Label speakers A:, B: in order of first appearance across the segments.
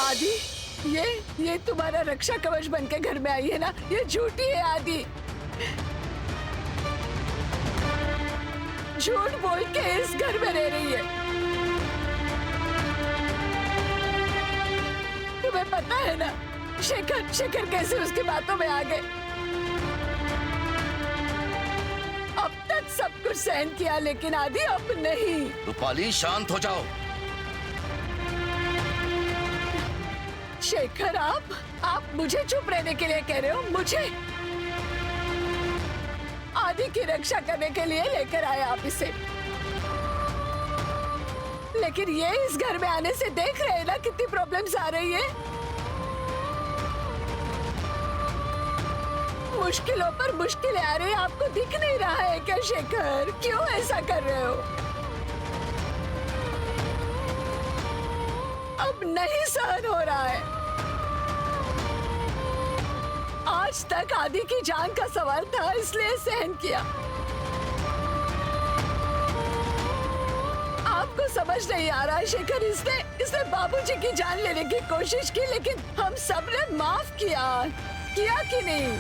A: आदि, ये तुम्हारा रक्षा कवच बन के घर में आई है ना? ये झूठी है आदि। झूठ बोल के इस घर में रह रही है। तुम्हें पता है ना शेखर कैसे उसकी बातों में आ गए। अब तक सब कुछ सहन किया लेकिन आदि अब नहीं।
B: रूपाली शांत हो जाओ।
A: शेखर आप मुझे चुप रहने के लिए कह रहे हो? मुझे आदि की रक्षा करने के लिए लेकर आए आप इसे, लेकिन ये इस घर में आने से देख रहे हैं ना कितनी प्रॉब्लम्स आ रही है। मुश्किलों पर मुश्किलें आ रही है, आपको दिख नहीं रहा है क्या शेखर? क्यों ऐसा कर रहे हो? अब नहीं सहन हो रहा है। आज तक आदि की जान का सवाल था इसलिए सहन किया। आपको समझ नहीं आ रहा शेखर, इसने बाबूजी की जान लेने की कोशिश की लेकिन हम सब ने माफ किया कि नहीं?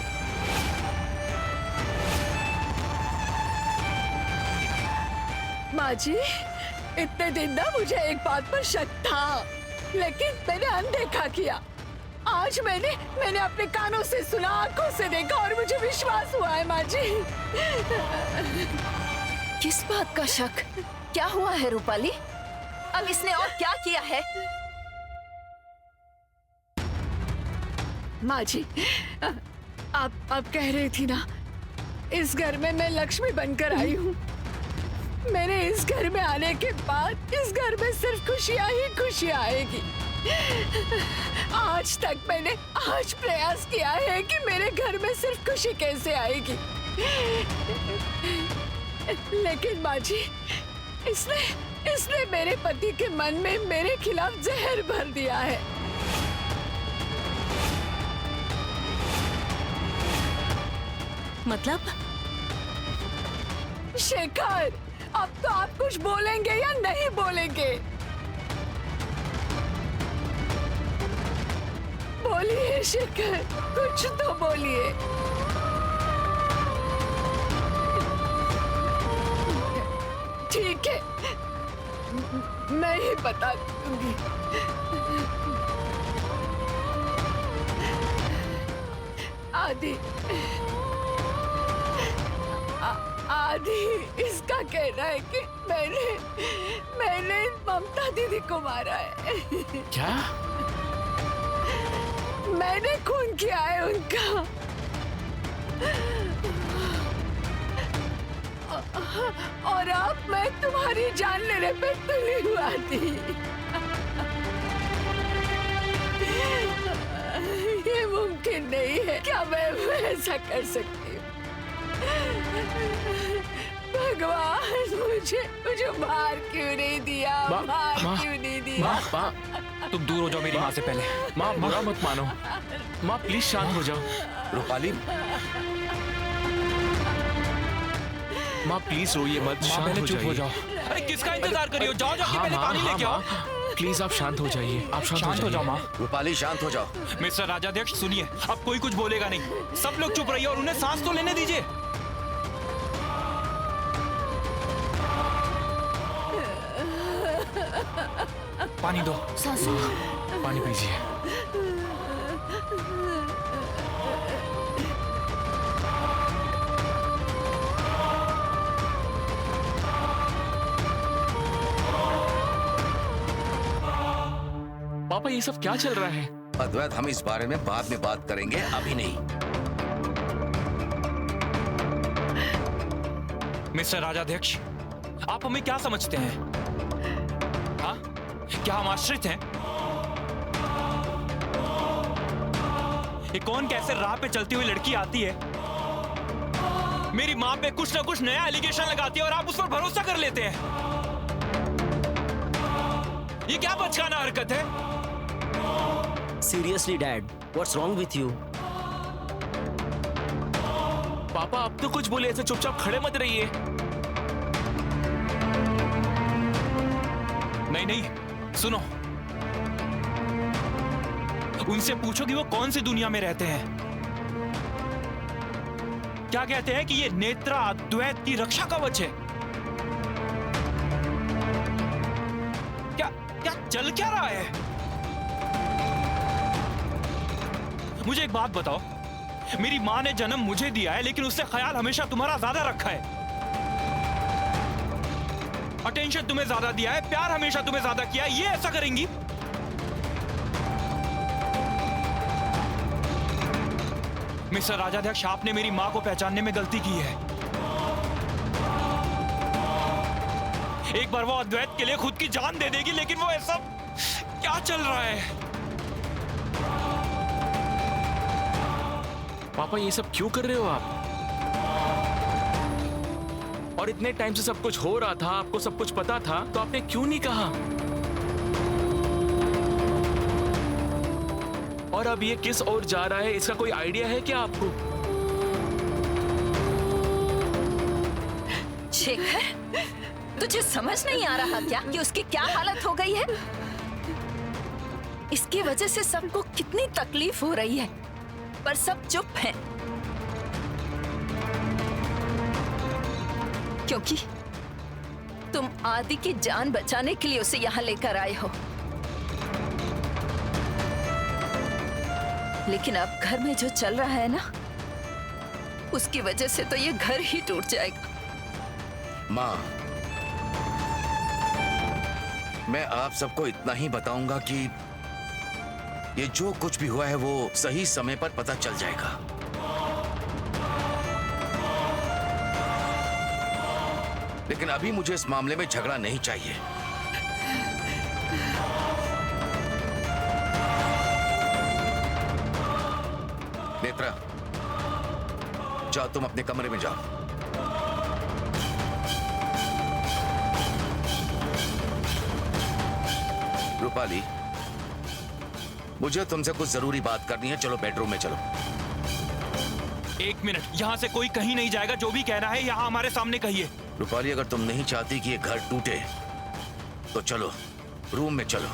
A: माँ जी, इतने दिन ना मुझे एक बात पर शक था लेकिन मैंने अनदेखा किया। आज मैंने अपने कानों से सुना, आंखों से देखा और मुझे विश्वास हुआ है माँ जी।
C: किस बात का शक? क्या हुआ है रूपाली? अब इसने और क्या किया है?
A: माँ जी, आप कह रही थी ना इस घर में मैं लक्ष्मी बनकर आई हूँ। मेरे इस घर में आने के बाद इस घर में सिर्फ खुशियाँ ही खुशियाँ आएगी। आज तक मैंने प्रयास किया है कि मेरे घर में सिर्फ खुशी कैसे आएगी, लेकिन माँ जी इसने मेरे पति के मन में मेरे खिलाफ जहर भर दिया है।
C: मतलब?
A: शेखर, अब तो आप कुछ बोलेंगे या नहीं बोलेंगे? बोलिए शेखर, कुछ तो बोलिए। ठीक है, मैं ही बता दूंगी। आदि इसका कहना है कि मैंने ममता दीदी को मारा है।
D: क्या?
A: मैंने खून किया है उनका। और अब मैं तुम्हारी जान लेने पे तुली हुआ थी। ये मुमकिन नहीं है। क्या मैं ऐसा कर सकती हूँ? भगवान मुझे मार क्यों नहीं दिया? क्यों नहीं दिया?
D: माँ, तुम दूर हो जाओ मेरी माँ से पहले। माँ, बुरा मत मानो। माँ प्लीज शांत हो जाओ।
B: रूपाली,
D: माँ प्लीज रोइए मत, शांत हो जाओ।
E: अरे किसका इंतजार करियो? जाओ जाके पहले पानी लेके आओ।
D: प्लीज आप शांत हो जाइए। आप शांत हो जाओ माँ।
B: रूपाली शांत हो जाओ।
E: मिस्टर राजाध्यक्ष सुनिए, अब कोई कुछ बोलेगा नहीं। सब लोग चुप रहिए और उन्हें सांस तो लेने दीजिए। पानी दो।
C: सासू,
D: पानी पीजिए। पापा ये सब क्या चल रहा है?
B: अद्वैत, हम इस बारे में बाद में बात करेंगे, अभी नहीं।
E: मिस्टर राजाध्यक्ष, आप हमें क्या समझते हैं? हाँ, क्या हम आश्रित हैं? ये कौन कैसे राह पे चलती हुई लड़की आती है, मेरी माँ पे कुछ ना कुछ नया एलिगेशन लगाती है और आप उस पर भरोसा कर लेते हैं? ये क्या बचकाना हरकत है?
F: Seriously, Dad, what's wrong with you?
D: पापा अब तो कुछ बोले, ऐसे चुपचाप खड़े मत रहिए।
E: नहीं, सुनो। उनसे पूछो कि वो कौन सी दुनिया में रहते हैं। क्या कहते हैं कि ये नेत्रा अद्वैत की रक्षा कवच है। क्या क्या चल क्या रहा है? मुझे एक बात बताओ, मेरी माँ ने जन्म मुझे दिया है, लेकिन उससे ख्याल हमेशा तुम्हारा ज्यादा रखा है। अटेंशन तुम्हें ज्यादा दिया है, प्यार हमेशा तुम्हें ज्यादा किया है। ये ऐसा करेंगी? मिस्टर राजाध्यक्ष, आपने मेरी माँ को पहचानने में गलती की है। एक बार वो अद्वैत के लिए खुद की जान दे देगी, लेकिन वो ऐसा क्या चल रहा है?
D: पापा ये सब क्यों कर रहे हो आप? और इतने टाइम से सब कुछ हो रहा था, आपको सब कुछ पता था, तो आपने क्यों नहीं कहा? और अब ये किस ओर जा रहा है, इसका कोई आइडिया है क्या आपको?
C: शेखर, तुझे समझ नहीं आ रहा क्या कि उसकी क्या हालत हो गई है? इसकी वजह से सबको कितनी तकलीफ हो रही है, पर सब चुप हैं। क्योंकि तुम आदि की जान बचाने के लिए उसे यहां लेकर आए हो। लेकिन अब घर में जो चल रहा है ना, उसकी वजह से तो ये घर ही टूट जाएगा।
B: माँ, मैं आप सबको इतना ही बताऊंगा कि ये जो कुछ भी हुआ है वो सही समय पर पता चल जाएगा। लेकिन अभी मुझे इस मामले में झगड़ा नहीं चाहिए। नेत्रा, जाओ, तुम अपने कमरे में जाओ। रूपाली, मुझे तुमसे कुछ जरूरी बात करनी है। चलो बेडरूम में चलो।
E: एक मिनट, यहाँ से कोई कहीं नहीं जाएगा। जो भी कहना है यहाँ हमारे सामने कहिए।
B: रूपाली, अगर तुम नहीं चाहती कि ये घर टूटे तो चलो, रूम में चलो।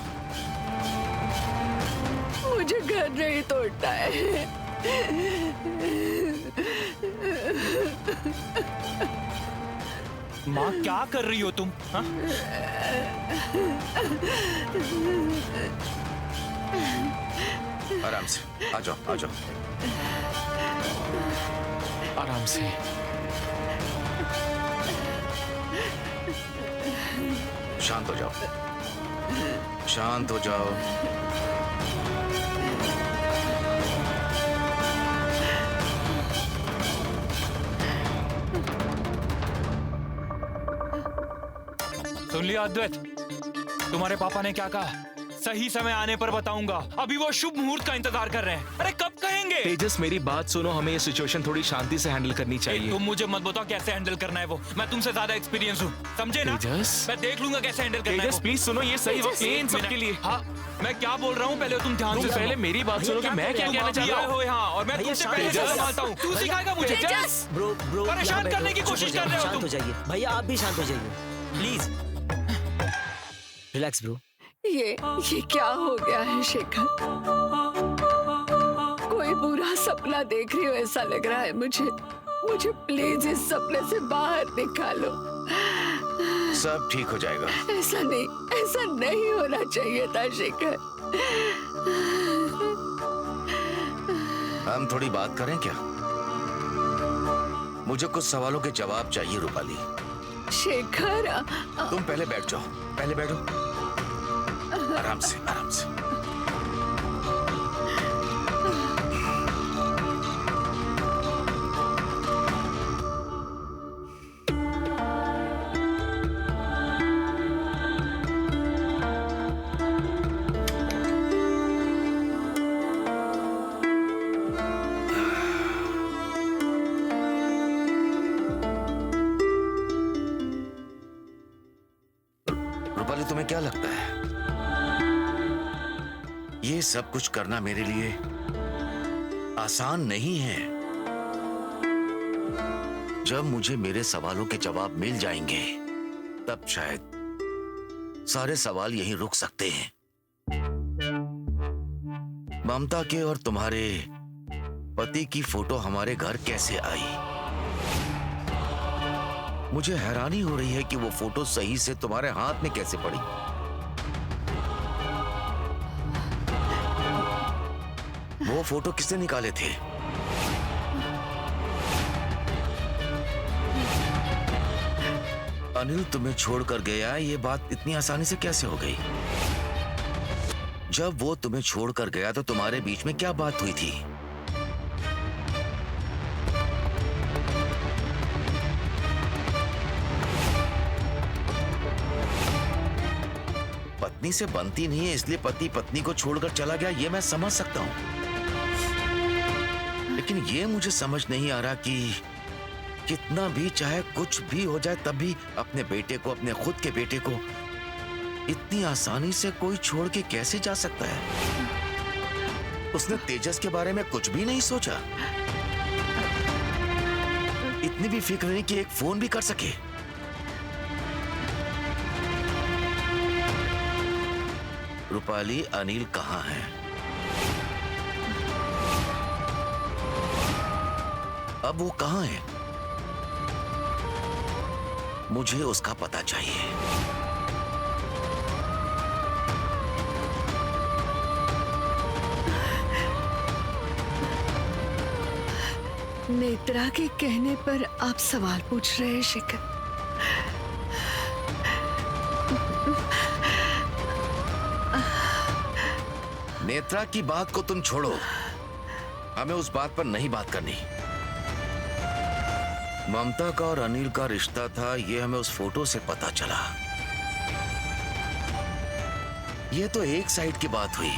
A: मुझे घर नहीं तोड़ना है।
E: माँ, क्या कर रही हो तुम? हाँ?
B: आराम से आ जाओ, आ जाओ।
D: आराम से।
B: शांत हो जाओ, शांत हो जाओ।
E: सुन लिया अद्वैत, तुम्हारे पापा ने क्या कहा? सही समय आने पर बताऊंगा। अभी वो शुभ मुहूर्त का इंतजार कर रहे हैं। अरे कब कहेंगे?
D: तेजस, मेरी बात सुनो, हमें ये सिचुएशन थोड़ी शांति से हैंडल करनी चाहिए।
E: तुम मुझे मत बताओ कैसे हैंडल करना है वो। मैं तुमसे ज्यादा एक्सपीरियंस हूँ, समझे ना?
D: तेजस,
E: मैं देख लूंगा कैसे हैंडल करना है
D: तेजस
E: वो।
D: प्लीज सुनो, ये सही वक्त नहीं है इन सबके लिए।
E: हाँ, मैं क्या बोल रहा हूँ पहले तुम ध्यान से
D: पहले
E: सुनो।
D: मेरी बात सुनो कि मैं क्या कहना चाहता
E: आए
D: हूँ।
E: हो यहाँ और मैं
F: भैया,
E: तुमसे
F: शांत
E: पहले
F: हो
E: से
F: जाओ।
E: संभालता हूँ। तू सिखाएगा मुझे?
C: तेजस!
F: ब्रो
E: परेशान करने की कोशिश कर रहे हो
F: शांत
E: तुम।
F: हो जाइए भैया, आप भी शांत हो जाइए प्लीज। Relax bro.
A: ये क्या हो गया है शेखर? कोई बुरा सपना देख रही हो ऐसा लग रहा है मुझे। मुझे प्लीज इस सपने से बाहर निकालो।
B: सब ठीक हो जाएगा।
A: ऐसा नहीं होना चाहिए था शेखर।
B: हम थोड़ी बात करें क्या? मुझे कुछ सवालों के जवाब चाहिए रूपाली।
A: शेखर,
B: तुम पहले बैठ जाओ, पहले बैठो। आराम से, आराम से। रूपाली, तुम्हें क्या लगता है ये सब कुछ करना मेरे लिए आसान नहीं है? जब मुझे मेरे सवालों के जवाब मिल जाएंगे तब शायद सारे सवाल यहीं रुक सकते हैं। ममता के और तुम्हारे पति की फोटो हमारे घर कैसे आई? मुझे हैरानी हो रही है कि वो फोटो सही से तुम्हारे हाथ में कैसे पड़ी। वो फोटो किसने निकाले थे? अनिल तुम्हें छोड़कर गया, ये बात इतनी आसानी से कैसे हो गई? जब वो तुम्हें छोड़कर गया तो तुम्हारे बीच में क्या बात हुई थी? पत्नी से बनती नहीं है इसलिए पति पत्नी को छोड़कर चला गया, ये मैं समझ सकता हूं। लेकिन ये मुझे समझ नहीं आ रहा कि कितना भी चाहे कुछ भी हो जाए तब भी अपने बेटे को, अपने खुद के बेटे को इतनी आसानी से कोई छोड़ के कैसे जा सकता है? उसने तेजस के बारे में कुछ भी नहीं सोचा, इतनी भी फिक्र नहीं कि एक फोन भी कर सके। रूपाली, अनिल कहाँ है? अब वो कहाँ है? मुझे उसका पता चाहिए।
A: नेत्रा के कहने पर आप सवाल पूछ रहे हैं शिखर?
B: नेत्रा की बात को तुम छोड़ो, हमें उस बात पर नहीं बात करनी। ममता का और अनिल का रिश्ता था, ये हमें उस फोटो से पता चला। ये तो एक साइड की बात हुई,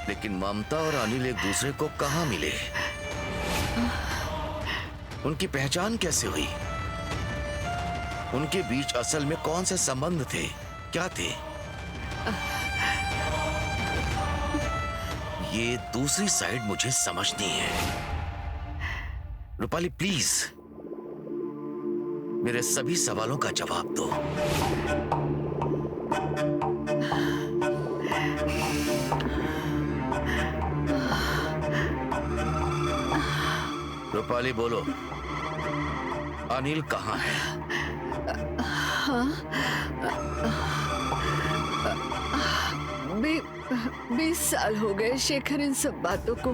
B: लेकिन ममता और अनिल एक दूसरे को कहां मिले? उनकी पहचान कैसे हुई? उनके बीच असल में कौन से संबंध थे, क्या थे? ये दूसरी साइड मुझे समझनी है। रूपाली प्लीज मेरे सभी सवालों का जवाब दो। रूपाली बोलो, अनिल कहाँ है?
A: 20 साल हो गए शेखर इन सब बातों को।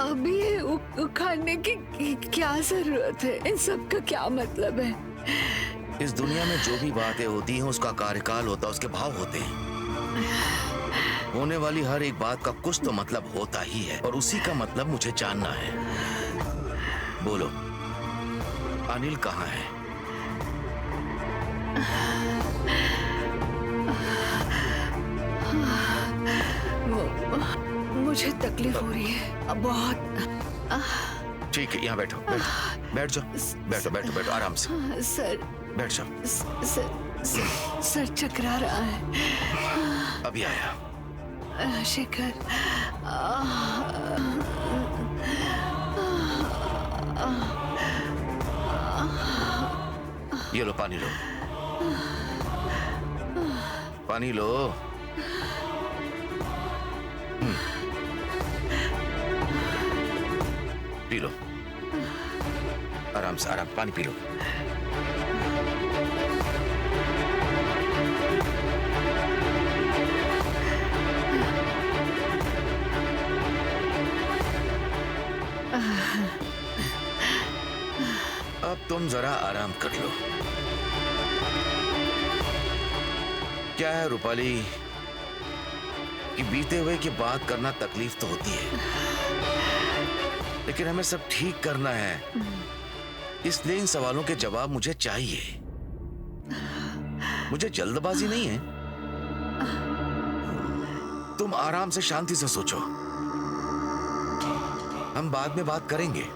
A: अभी ये उखाड़ने की क्या जरूरत है? इन सब का क्या मतलब है?
B: इस दुनिया में जो भी बातें होती हैं उसका कार्यकाल होता है, उसके भाव होते हैं। होने वाली हर एक बात का कुछ तो मतलब होता ही है और उसी का मतलब मुझे जानना है। बोलो, अनिल कहाँ है?
A: मुझे तकलीफ हो रही है अब बहुत।
B: ठीक है, यहाँ बैठो, बैठ जाओ, बैठो बैठो बैठो आराम से।
A: सर
B: बैठ जाओ।
A: सर चकरा रहा है।
B: अभी आया।
A: शेखर,
B: ये लो पानी लो, पानी लो। पी लो, आराम से, आराम, पानी पी लो। अब तुम जरा आराम कर लो। क्या है रूपाली कि बीते हुए की बात करना तकलीफ तो होती है, लेकिन हमें सब ठीक करना है, इसलिए इन सवालों के जवाब मुझे चाहिए। मुझे जल्दबाजी नहीं है। तुम आराम से शांति से सोचो, हम बाद में बात करेंगे।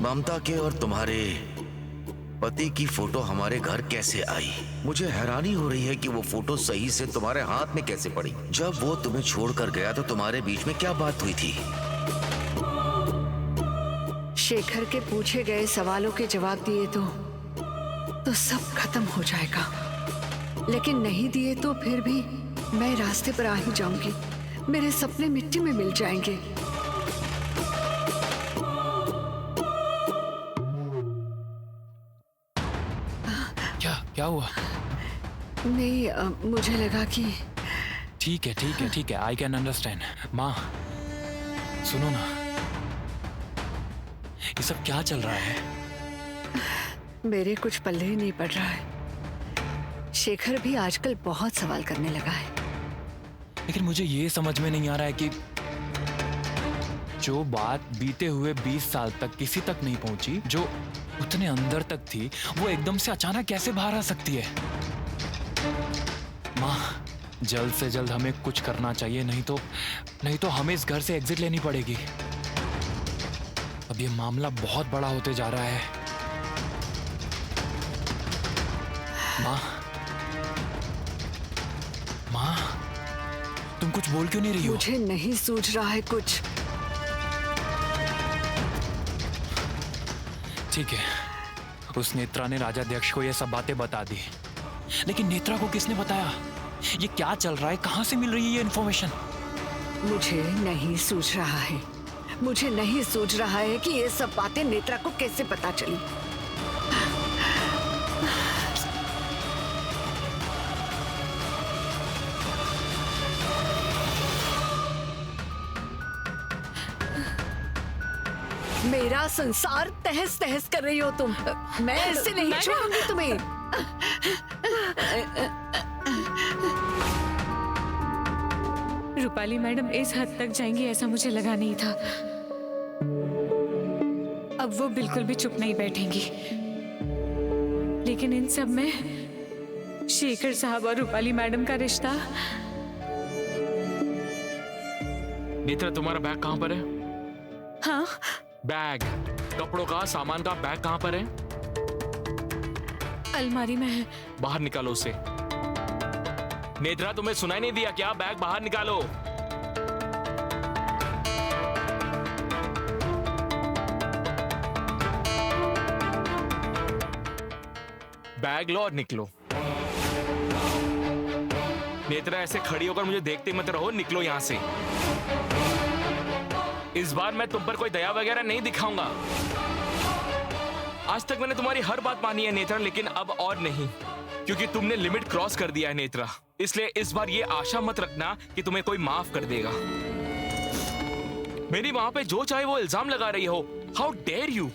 B: ममता के और तुम्हारे पति की फोटो हमारे घर कैसे आई? मुझे हैरानी हो रही है कि वो फोटो सही से तुम्हारे हाथ में कैसे पड़ी। जब वो तुम्हें छोड़कर गया तो तुम्हारे बीच में क्या बात हुई थी?
A: शेखर के पूछे गए सवालों के जवाब दिए तो सब खत्म हो जाएगा, लेकिन नहीं दिए तो फिर भी मैं रास्ते पर आ ही जाऊंगी। मेरे सपने मिट्टी में मिल जाएंगे।
D: क्या हुआ?
A: नहीं, मुझे लगा कि
D: ठीक है, आई कैन अंडरस्टैंड। माँ सुनो ना, ये सब क्या चल रहा है?
A: मेरे कुछ पल्ले ही नहीं पड़ रहा है। शेखर भी आजकल बहुत सवाल करने लगा है।
D: लेकिन मुझे ये समझ में नहीं आ रहा है कि जो बात बीते हुए 20 साल तक किसी तक नहीं पहुंची, जो उतने अंदर तक थी, वो एकदम से अचानक कैसे बाहर आ सकती है? माँ, जल्द से जल्द हमें कुछ करना चाहिए, नहीं तो हमें इस घर से एग्जिट लेनी पड़ेगी। अब ये मामला बहुत बड़ा होते जा रहा है। माँ, तुम कुछ बोल क्यों नहीं रही हो?
A: मुझे नहीं सूझ रहा है कुछ।
D: ठीक है, उस नेत्रा ने राजाध्यक्ष को ये सब बातें बता दी, लेकिन नेत्रा को किसने बताया? ये क्या चल रहा है? कहां से मिल रही है ये इन्फॉर्मेशन?
A: मुझे नहीं सूझ रहा है। मुझे नहीं सूझ रहा है कि ये सब बातें नेत्रा को कैसे पता चली। मेरा संसार तहस तहस कर रही हो तुम। मैं ऐसे नहीं छोड़ूंगी तुम्हें।
G: रूपाली मैडम इस हद तक जाएंगी ऐसा मुझे लगा नहीं था। अब वो बिल्कुल भी चुप नहीं बैठेंगी। लेकिन इन सब में शेखर साहब और रूपाली मैडम का रिश्ता।
D: नेत्रा, तुम्हारा बैग कहां पर है?
G: हाँ,
D: बैग, कपड़ों का, सामान का बैग कहां पर है?
G: अलमारी में है।
D: बाहर निकालो उसे। नेत्रा, तुम्हें सुनाई नहीं दिया क्या? बैग बाहर निकालो। बैग लो और निकलो। नेत्रा, ऐसे खड़ी होकर मुझे देखते मत रहो, निकलो यहां से। इस बार मैं तुम पर कोई दया वगैरह नहीं दिखाऊंगा। आज तक मैंने तुम्हारी हर बात मानी है नेत्रा, लेकिन अब और नहीं, क्योंकि तुमने लिमिट क्रॉस कर दिया है नेत्रा। इसलिए इस बार ये आशा मत रखना कि तुम्हें कोई माफ कर देगा। मेरी माँ पे जो चाहे वो इल्जाम लगा रही हो। How dare you!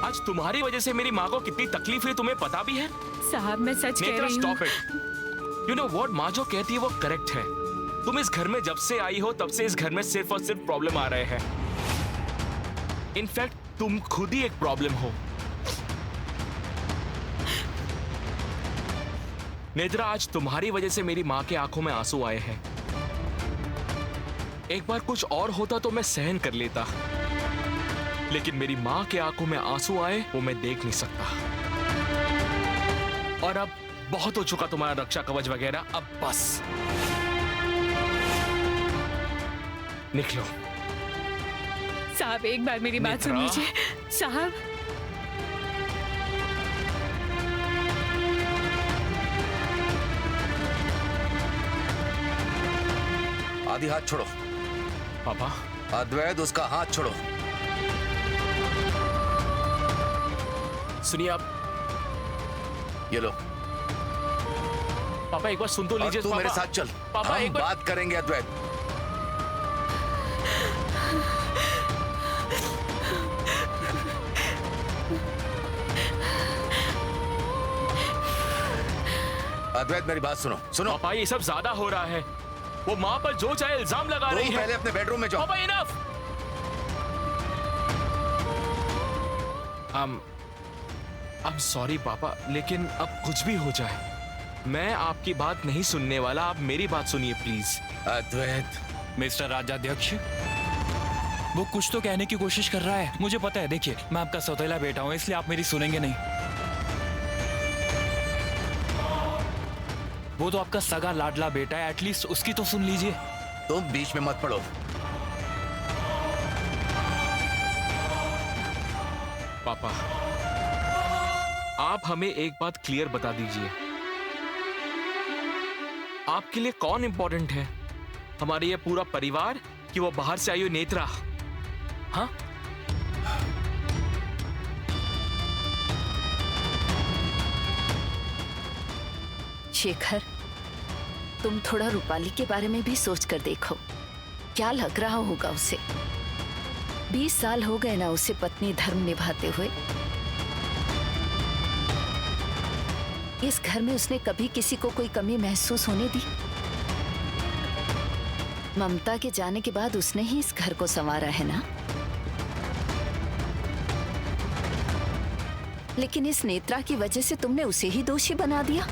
D: आज तुम्हारी वजह से मेरी माँ को कितनी तकलीफ है तुम्हें पता भी है?
G: साहब, मैं सच कह
D: नेत्रा,
G: रही हूँ।
D: Stop it. You know what, माँ जो कहती है वो करेक्ट है। तुम इस घर में जब से आई हो तब से इस घर में सिर्फ और सिर्फ प्रॉब्लम आ रहे हैं। इनफैक्ट तुम खुद ही एक प्रॉब्लम हो। नेत्रा, आज तुम्हारी वजह से मेरी माँ के आंखों में आंसू आए हैं। एक बार कुछ और होता तो मैं सहन कर लेता, लेकिन मेरी माँ के आंखों में आंसू आए वो मैं देख नहीं सकता। और अब बहुत हो चुका तुम्हारा रक्षा कवच वगैरह, अब बस निकलो।
G: साहब, एक बार मेरी बात सुन
D: नेत्रा।
G: लीजिए। साहब,
B: आदि, हाथ छोड़ो।
D: पापा,
B: अद्वैत, उसका हाथ छोड़ो।
D: सुनिए आप।
B: ये लो।
D: पापा एक बार सुन तो
B: और
D: लीजिए।
B: तू
D: पापा,
B: मेरे साथ चल।
D: पापा
B: हम
D: एक बार
B: बात करेंगे अद्वैत। अद्वैत, मेरी बात सुनो। सुनो,
D: पापा ये सब ज्यादा हो रहा है। वो माँ पर जो चाहे इल्जाम लगा रही
B: तुम
D: है।
B: पहले अपने बेडरूम में जाओ।
D: पापा इनफ। I'm सॉरी पापा, लेकिन अब कुछ भी हो जाए मैं आपकी बात नहीं सुनने वाला। आप मेरी बात सुनिए प्लीज।
B: अद्वैत,
D: मिस्टर राजाध्यक्ष, वो कुछ तो कहने की कोशिश कर रहा है। मुझे पता है, देखिए मैं आपका सौतेला बेटा हूं, इसलिए आप मेरी सुनेंगे नहीं। वो तो आपका सगा लाडला बेटा है, एटलीस्ट उसकी तो सुन लीजिए।
B: तुम बीच में मत पड़ो।
H: पापा, आप हमें एक बात क्लियर बता दीजिए, आपके लिए कौन इंपॉर्टेंट है, हमारे ये पूरा परिवार कि वो बाहर से आई हुई नेत्रा? हाँ,
C: शेखर, तुम थोड़ा रूपाली के बारे में भी सोच कर देखो, क्या लग रहा होगा उसे। 20 साल हो गए ना उसे पत्नी धर्म निभाते हुए। इस घर में उसने कभी किसी को कोई कमी महसूस होने दी? ममता के जाने के बाद उसने ही इस घर को संवारा है ना। लेकिन इस नेत्रा की वजह से तुमने उसे ही दोषी बना दिया।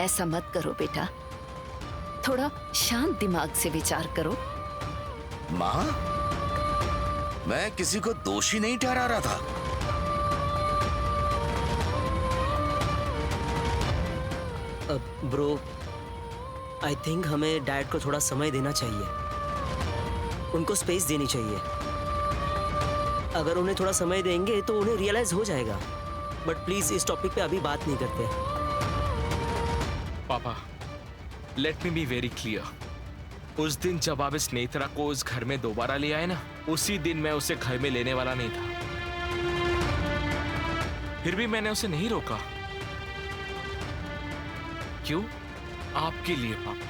C: ऐसा मत करो बेटा, थोड़ा शांत दिमाग से विचार करो।
B: माँ, मैं किसी को दोषी नहीं ठहरा रहा था।
F: ब्रो, आई थिंक हमें डैड को थोड़ा समय देना चाहिए, उनको स्पेस देनी चाहिए। अगर उन्हें थोड़ा समय देंगे तो उन्हें रियलाइज हो जाएगा। बट प्लीज इस टॉपिक पे अभी बात नहीं करते।
H: पापा, let me be very clear. उस दिन जब आप इस नेत्रा को उस घर में दोबारा ले आए ना, उसी दिन मैं उसे घर में लेने वाला नहीं था। फिर भी मैंने उसे नहीं रोका। क्यों? आपके लिए पापा,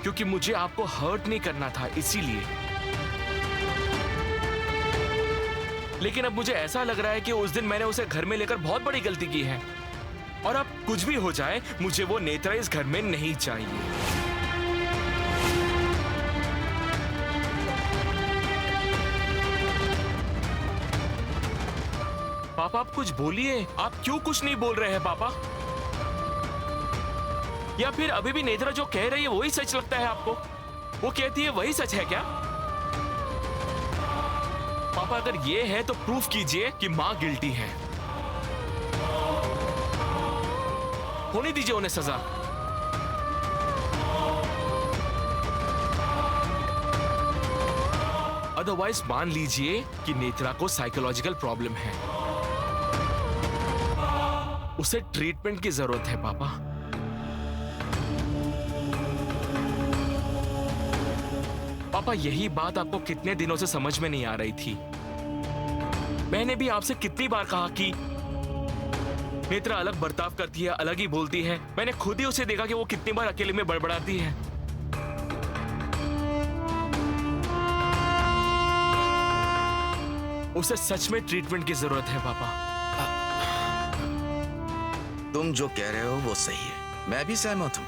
H: क्योंकि मुझे आपको हर्ट नहीं करना था, इसीलिए। लेकिन अब मुझे ऐसा लग रहा है कि उस दिन मैंने उसे घर में लेकर बहुत बड़ी गलती की है, और अब कुछ भी हो जाए मुझे वो नेत्रा इस घर में नहीं चाहिए। पापा, आप कुछ बोलिए। आप क्यों कुछ नहीं बोल रहे हैं पापा? या फिर अभी भी नेत्रा जो कह रही है वही सच लगता है आपको? वो कहती है वही सच है क्या? पापा, अगर ये है तो प्रूफ कीजिए कि मां गिल्टी है। होने दीजिए उन्हें सजा। अदरवाइज मान लीजिए कि नेत्रा को साइकोलॉजिकल प्रॉब्लम है, उसे ट्रीटमेंट की जरूरत है पापा। पापा, यही बात आपको कितने दिनों से समझ में नहीं आ रही थी। मैंने भी आपसे कितनी बार कहा कि नेत्रा अलग बर्ताव करती है, अलग ही बोलती है। मैंने खुद ही उसे देखा कि वो कितनी बार अकेले में बड़बड़ाती है। उसे सच में ट्रीटमेंट की जरूरत है पापा।
B: तुम जो कह रहे हो वो सही है, मैं भी सहमत हूँ।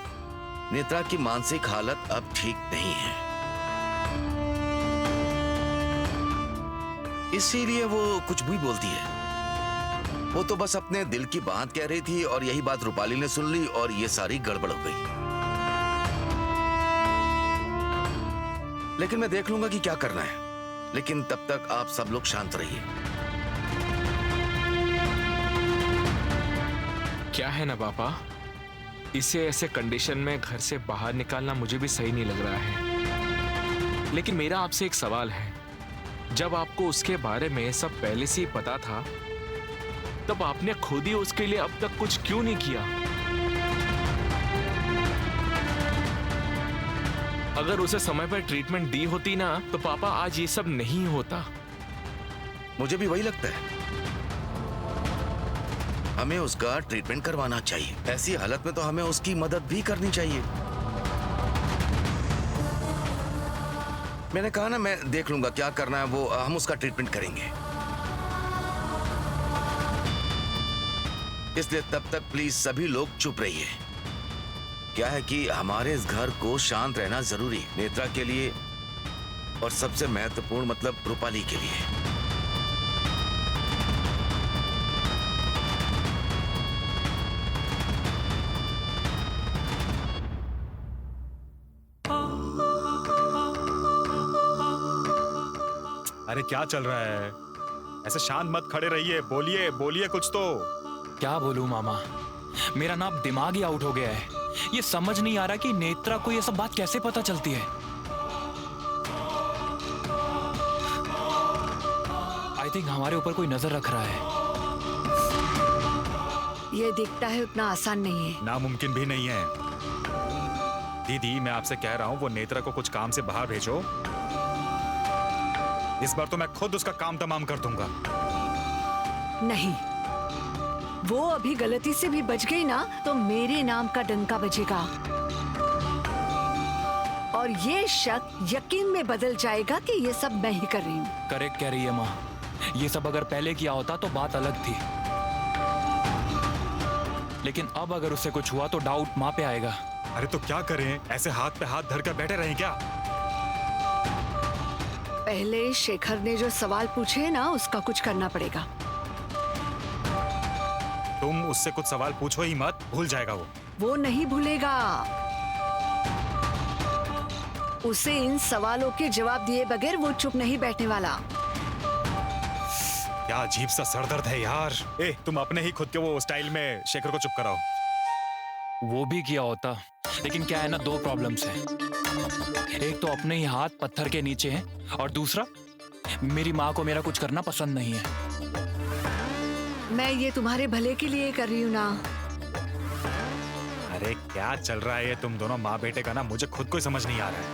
B: नेत्रा की मानसिक हालत अब ठीक नहीं है, इसीलिए वो कुछ भी बोलती है। वो तो बस अपने दिल की बात कह रही थी और यही बात रूपाली ने सुन ली और ये सारी गड़बड़ हो गई। लेकिन मैं देख लूंगा कि क्या करना है। लेकिन तब तक आप सब लोग शांत रहिए।
H: क्या है ना पापा, इसे ऐसे कंडीशन में घर से बाहर निकालना मुझे भी सही नहीं लग रहा है। लेकिन मेरा आपसे एक सवाल है, जब आपको उसके बारे में सब पहले से ही पता था, तब आपने खुद ही उसके लिए अब तक कुछ क्यों नहीं किया? अगर उसे समय पर ट्रीटमेंट दी होती ना, तो पापा आज ये सब नहीं होता।
B: मुझे भी वही लगता है, हमें उसका ट्रीटमेंट करवाना चाहिए। ऐसी हालत में तो हमें उसकी मदद भी करनी चाहिए। मैंने कहा ना, मैं देख लूंगा क्या करना है, वो हम उसका ट्रीटमेंट करेंगे। इसलिए तब तक प्लीज सभी लोग चुप रहिए। क्या है कि हमारे इस घर को शांत रहना जरूरी है, नेत्रा के लिए और सबसे महत्वपूर्ण मतलब रूपाली के लिए।
I: अरे क्या चल रहा है? ऐसे शांत मत खड़े रहिए, बोलिए बोलिए कुछ तो।
D: क्या बोलूं मामा, मेरा ना अब दिमाग ही आउट हो गया है। ये समझ नहीं आ रहा कि नेत्रा को ये सब बात कैसे पता चलती है। आई थिंक हमारे ऊपर कोई नजर रख रहा है।
A: ये दिखता है उतना आसान नहीं है।
I: नामुमकिन भी नहीं है। दीदी मैं आपसे कह रहा हूँ वो नेत्रा को कुछ काम से बाहर भेजो। इस बार तो मैं खुद उसका काम तमाम कर दूंगा।
A: नहीं, वो अभी गलती से भी बच गई ना तो मेरे नाम का डंका बजेगा और ये शक यकीन में बदल जाएगा कि ये सब मैं ही कर रही हूँ।
D: करेक्ट कह रही है माँ, ये सब अगर पहले किया होता तो बात अलग थी, लेकिन अब अगर उससे कुछ हुआ तो डाउट माँ पे आएगा।
I: अरे तो क्या करें, ऐसे हाथ पे हाथ धर कर बैठे रहें क्या?
A: पहले शेखर ने जो सवाल पूछे ना उसका कुछ करना पड़ेगा।
I: तुम उससे कुछ सवाल पूछो ही मत, भूल जाएगा वो
A: नहीं भूलेगा। उसे इन सवालों के जवाब दिए बगैर वो चुप नहीं बैठने वाला।
I: क्या अजीब सा सरदर्द है यार। ए, तुम अपने ही खुद के वो स्टाइल में शेखर को चुप कराओ।
D: वो भी किया होता, लेकिन क्या है ना, दो प्रॉब्लम्स हैं। एक तो अपने ही हाथ पत्थर के नीचे हैं और दूसरा मेरी माँ को मेरा कुछ करना पसंद नहीं है।
A: मैं ये तुम्हारे भले के लिए कर रही हूँ ना।
I: अरे क्या चल रहा है ये तुम दोनों माँ बेटे का ना, मुझे खुद को समझ नहीं आ रहा है।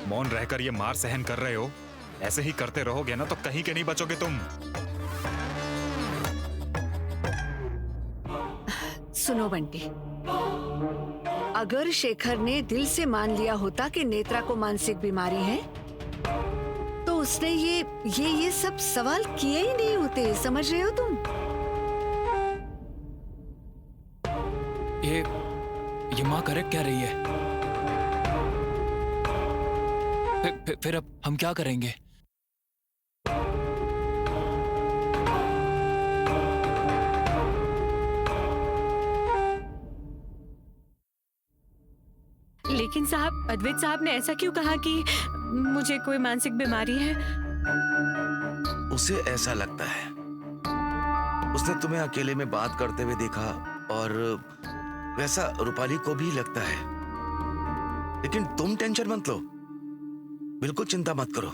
I: मौन रहकर ये मार सहन कर रहे हो, ऐसे ही करते रहोगे ना तो कहीं के नहीं बचोगे तुम।
A: सुनो बंटी, अगर शेखर ने दिल से मान लिया होता कि नेत्रा को मानसिक बीमारी है तो उसने ये सब सवाल किए ही नहीं होते। समझ रहे हो तुम?
D: ये माँ करेक्ट कह रही है। फिर अब हम क्या करेंगे?
G: लेकिन साहब, अद्वैत साहब ने ऐसा क्यों कहा कि मुझे कोई मानसिक बीमारी है?
B: उसे ऐसा लगता है। उसने तुम्हें अकेले में बात करते हुए देखा और वैसा रूपाली को भी लगता है। लेकिन तुम टेंशन मत लो, बिल्कुल चिंता मत करो।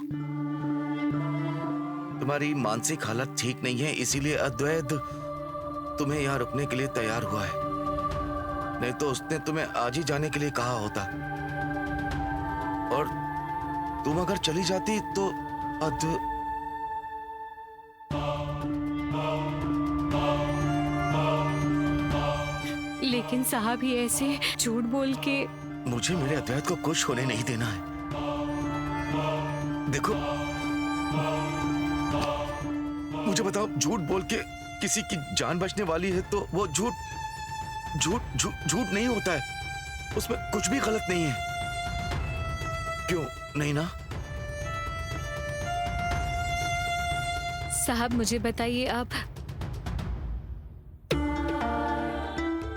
B: तुम्हारी मानसिक हालत ठीक नहीं है, इसीलिए अद्वैत तुम्हें यहाँ रुकने के लिए तैयार हुआ है। नहीं तो उसने तुम्हें आज ही जाने के लिए कहा होता। और तुम अगर चली जाती तो
G: लेकिन साहब ये ऐसे झूठ बोल के
B: मुझे मेरे अद्वैत को कुछ होने नहीं देना है। देखो, मुझे बताओ, झूठ बोल के किसी की जान बचने वाली है तो वो झूठ नहीं होता है। उसमें कुछ भी गलत नहीं है। क्यों नहीं ना?
G: साहब मुझे बताइए, आप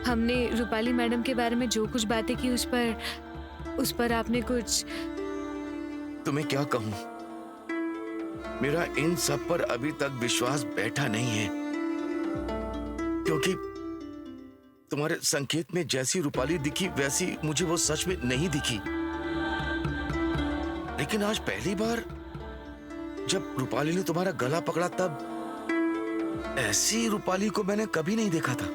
G: हमने रूपाली मैडम के बारे में जो कुछ बातें की उस पर आपने कुछ?
B: तुम्हें क्या कहूं, मेरा इन सब पर अभी तक विश्वास बैठा नहीं है, क्योंकि तुम्हारे संकेत में जैसी रूपाली दिखी वैसी मुझे वो सच में नहीं दिखी। लेकिन आज पहली बार जब रूपाली ने तुम्हारा गला पकड़ा तब ऐसी रूपाली को मैंने कभी नहीं देखा था।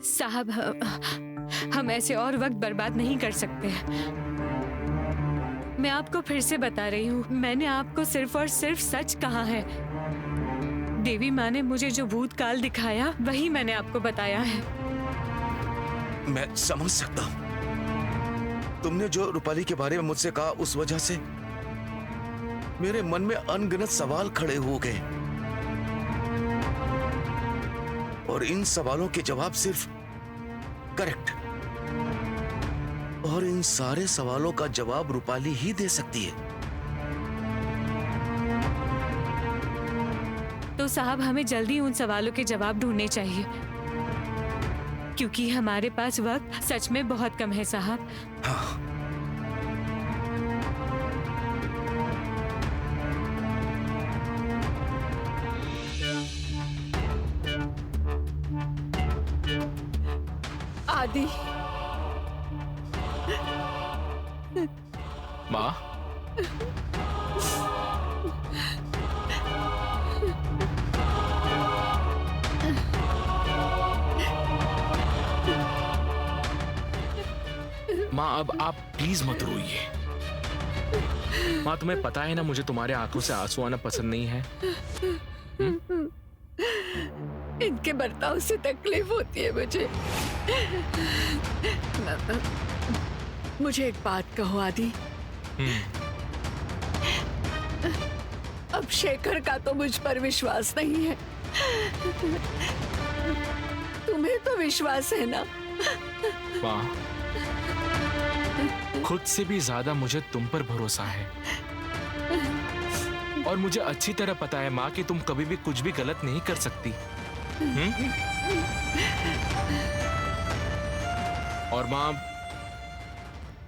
G: साहब, हम ऐसे और वक्त बर्बाद नहीं कर सकते। मैं आपको फिर से बता रही हूँ, मैंने आपको सिर्फ और सिर्फ सच कहा है। देवी माँ ने मुझे जो भूतकाल दिखाया वही मैंने आपको बताया है।
B: मैं समझ सकता हूँ। तुमने जो रूपाली के बारे में मुझसे कहा उस वजह से मेरे मन में अनगिनत सवाल खड़े हो गए और इन सवालों के जवाब सिर्फ करेक्ट, और इन सारे सवालों का जवाब रूपाली ही दे सकती है।
G: तो साहब हमें जल्दी उन सवालों के जवाब ढूंढने चाहिए, क्योंकि हमारे पास वक्त सच में बहुत कम है साहब।
B: हाँ,
A: आदि।
H: माँ, माँ अब आप प्लीज मत रोइए। माँ तुम्हें पता है ना मुझे तुम्हारे आंखों से आंसू आना पसंद नहीं है।
A: इनके बर्ताव से तकलीफ होती है मुझे। मुझे एक बात कहो आदि, अब शेखर का तो मुझ पर विश्वास नहीं है, तुम्हें तो विश्वास है ना?
H: माँ, खुद से भी ज्यादा मुझे तुम पर भरोसा है। और मुझे अच्छी तरह पता है माँ कि तुम कभी भी कुछ भी गलत नहीं कर सकती। और माँ,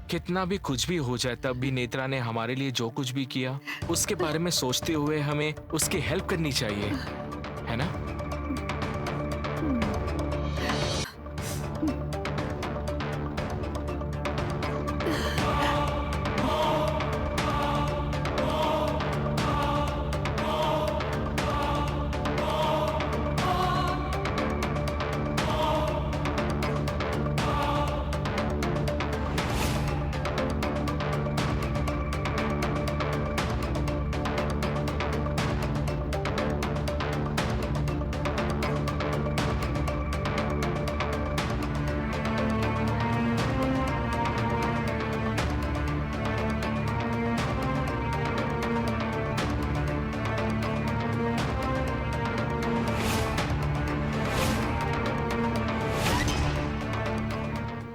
H: कितना भी कुछ भी हो जाए तब भी नेत्रा ने हमारे लिए जो कुछ भी किया उसके बारे में सोचते हुए हमें उसकी हेल्प करनी चाहिए, है ना?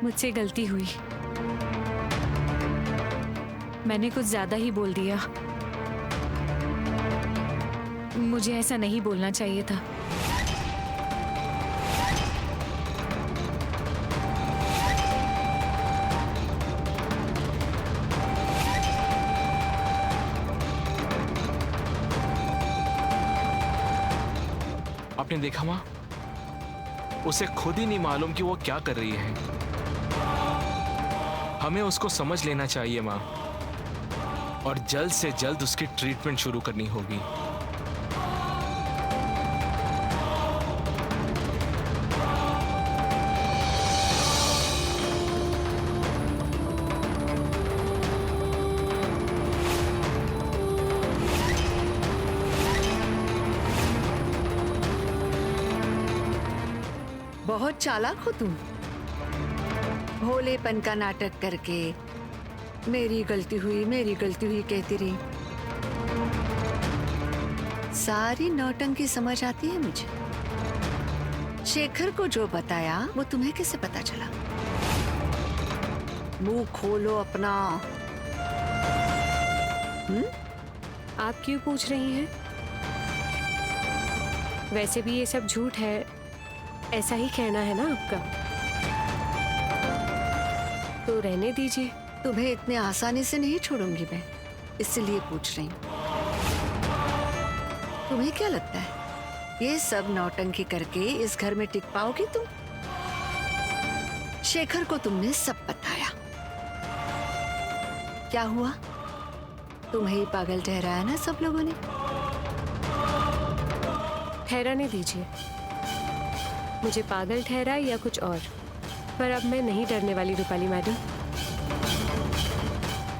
G: मुझसे गलती हुई, मैंने कुछ ज्यादा ही बोल दिया। मुझे ऐसा नहीं बोलना चाहिए था।
H: आपने देखा माँ, उसे खुद ही नहीं मालूम कि वो क्या कर रही है। हमें उसको समझ लेना चाहिए माँ, और जल्द से जल्द उसकी ट्रीटमेंट शुरू करनी होगी।
A: बहुत चालाक हो तुम, भोलेपन का नाटक करके मेरी गलती हुई कहती रही। सारी नौटंकी समझ आती है मुझे। शेखर को जो बताया वो तुम्हें कैसे पता चला? मुंह खोलो अपना।
G: आप क्यों पूछ रही हैं? वैसे भी ये सब झूठ है, ऐसा ही कहना है ना आपका, तो रहने दीजिए।
A: तुम्हें इतने आसानी से नहीं छोड़ूंगी मैं, इसलिए पूछ रही हूँ। तुम्हें क्या लगता है ये सब नौटंकी करके इस घर में टिक पाओगी तुम? शेखर को तुमने सब बताया, क्या हुआ? तुम्हें ही पागल ठहराया ना सब लोगों ने।
G: ठहराने दीजिए, मुझे पागल ठहराए या कुछ और, पर अब मैं नहीं डरने वाली रूपाली मैडम,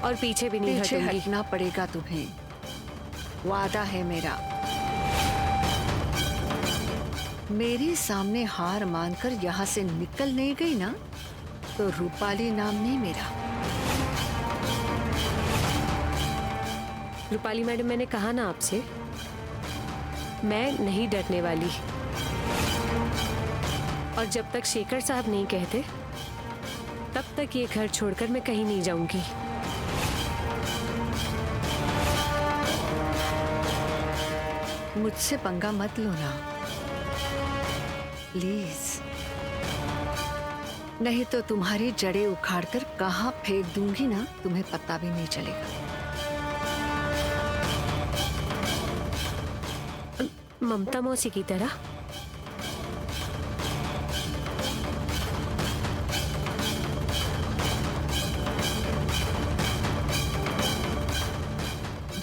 G: और पीछे भी नहीं
A: पीछे
G: हटूंगी।
A: हटना पड़ेगा तुम्हें, वादा है मेरा। मेरे सामने हार मानकर यहाँ से निकल नहीं गई ना, तो रूपाली नाम नहीं मेरा।
G: रूपाली मैडम, मैंने कहा ना आपसे, मैं नहीं डरने वाली, और जब तक शेखर साहब नहीं कहते तब तक ये घर छोड़कर मैं कहीं नहीं जाऊंगी।
A: मुझसे पंगा मत लो ना प्लीज, नहीं तो तुम्हारी जड़ें उखाड़कर कहाँ फेंक दूंगी ना, तुम्हें पता भी नहीं चलेगा।
G: ममता मौसी की तरह।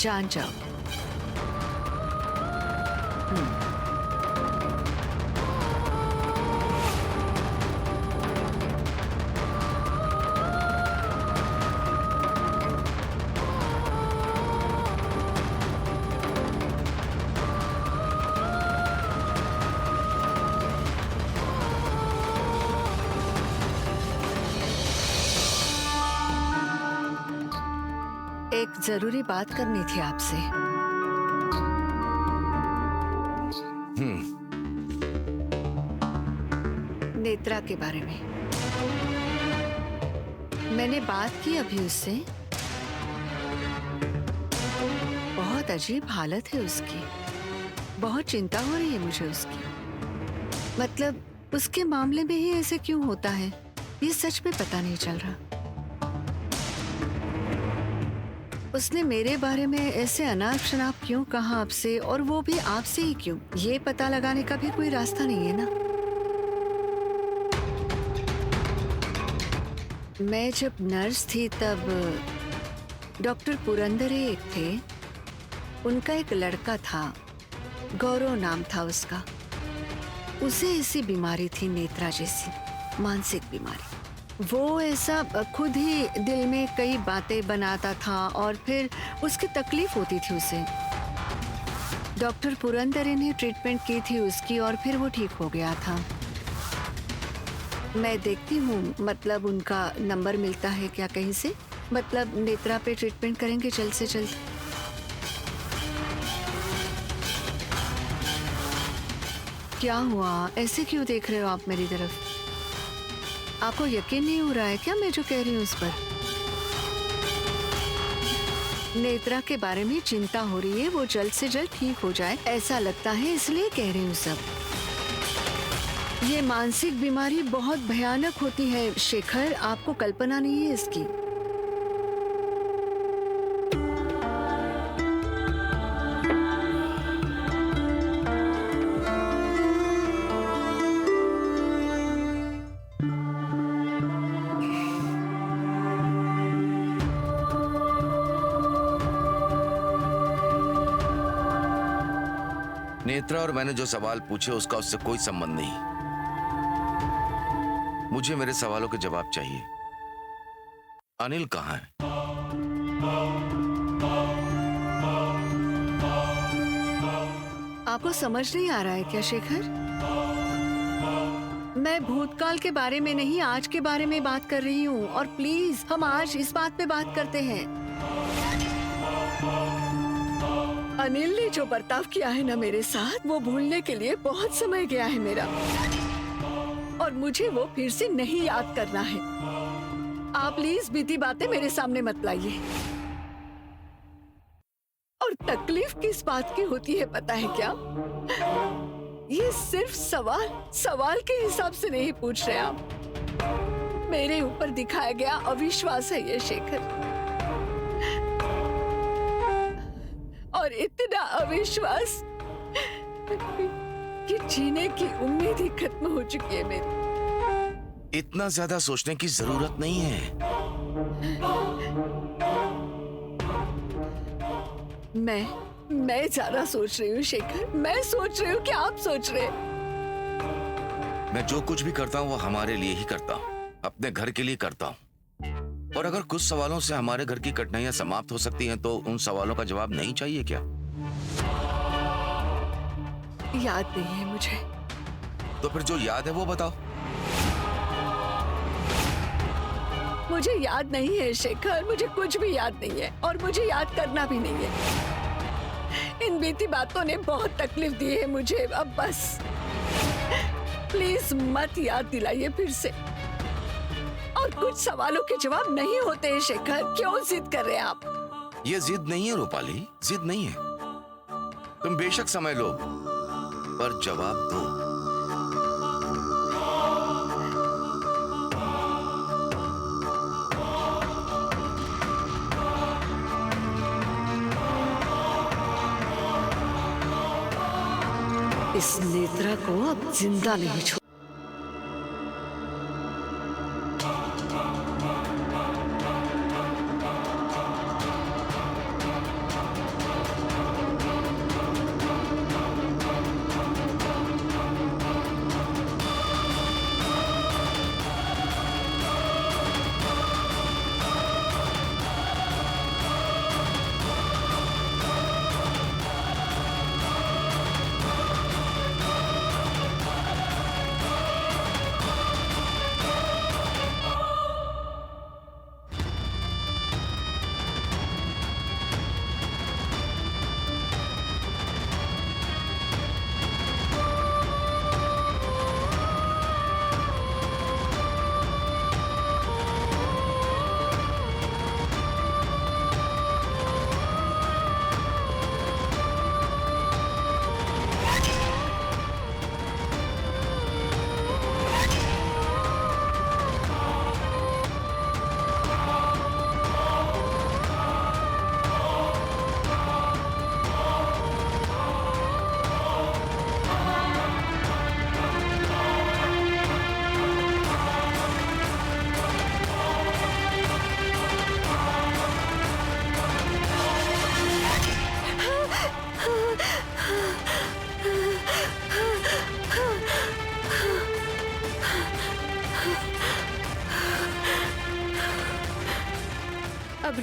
A: जान जाओ। एक जरूरी बात करनी थी आपसे। नेत्रा के बारे में मैंने बात की अभी उससे। बहुत अजीब हालत है उसकी, बहुत चिंता हो रही है मुझे उसकी। मतलब उसके मामले में ही ऐसे क्यों होता है, ये सच में पता नहीं चल रहा। उसने मेरे बारे में ऐसे अनाप शनाप क्यों कहा आपसे, और वो भी आपसे ही क्यों, ये पता लगाने का भी कोई रास्ता नहीं है ना। मैं जब नर्स थी तब डॉक्टर पुरंदरे एक थे, उनका एक लड़का था, गौरव नाम था उसका। उसे ऐसी बीमारी थी नेत्रा जैसी, मानसिक बीमारी। वो ऐसा खुद ही दिल में कई बातें बनाता था और फिर उसकी तकलीफ होती थी उसे। डॉक्टर पुरंदरे ने ट्रीटमेंट की थी उसकी और फिर वो ठीक हो गया था। मैं देखती हूँ, मतलब उनका नंबर मिलता है क्या कहीं से? मतलब नेत्रा पे ट्रीटमेंट करेंगे जल्द से जल्द। क्या हुआ, ऐसे क्यों देख रहे हो आप मेरी तरफ? आपको यकीन नहीं हो रहा है क्या मैं जो कह रही हूँ उस पर? नेत्रा के बारे में चिंता हो रही है, वो जल्द से जल्द ठीक हो जाए ऐसा लगता है, इसलिए कह रही हूँ सब। ये मानसिक बीमारी बहुत भयानक होती है शेखर, आपको कल्पना नहीं है इसकी।
B: नेत्रा और मैंने जो सवाल पूछे उसका उससे कोई संबंध नहीं। मुझे मेरे सवालों के जवाब चाहिए। अनिल कहाँ है?
A: आपको समझ नहीं आ रहा है क्या शेखर? मैं भूतकाल के बारे में नहीं, आज के बारे में बात कर रही हूँ। और प्लीज हम आज इस बात पे बात करते हैं। अनिल ने जो बर्ताव किया है ना मेरे साथ, वो भूलने के लिए बहुत समय गया है मेरा, और मुझे वो फिर से नहीं याद करना है। आप प्लीज बीती बातें मेरे सामने मत लाइए। और तकलीफ किस बात की होती है पता है क्या? ये सिर्फ सवाल के हिसाब से नहीं पूछ रहे आप। मेरे ऊपर दिखाया गया अविश्वास है ये शेखर, और इतना अविश्वास कि जीने की उम्मीद ही खत्म हो चुकी है मेरी।
B: इतना ज्यादा सोचने की जरूरत नहीं है।
A: मैं ज्यादा सोच रही हूँ शेखर, मैं सोच रही हूँ कि आप सोच रहे।
B: मैं जो कुछ भी करता हूँ वो हमारे लिए ही करता हूँ, अपने घर के लिए करता हूँ। और अगर कुछ सवालों से हमारे घर की कठिनाइयां समाप्त हो सकती हैं, तो उन सवालों का जवाब नहीं चाहिए क्या?
A: याद नहीं है मुझे।
B: तो फिर जो याद है वो बताओ।
A: मुझे याद नहीं है शेखर, मुझे कुछ भी याद नहीं है, और मुझे याद करना भी नहीं है। इन बीती बातों ने बहुत तकलीफ दी है मुझे। अब बस प्लीज मत याद दिलाइए फिर से। और कुछ सवालों के जवाब नहीं होते हैं शेखर, क्यों जिद कर रहे हैं आप?
B: ये जिद नहीं है रूपाली, जिद नहीं है। तुम बेशक समय लो, पर जवाब दो।
A: इस नेत्रा को अब जिंदा नहीं छोड़।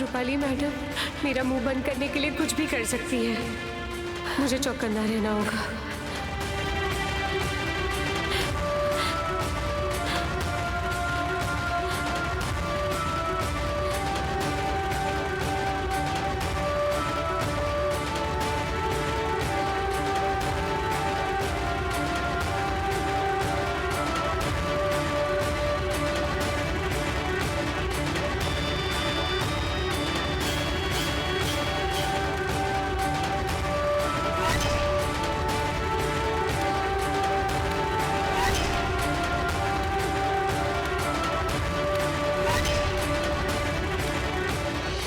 G: रूपाली मैडम मेरा मुंह बंद करने के लिए कुछ भी कर सकती है। मुझे चौकन्ना रहना होगा।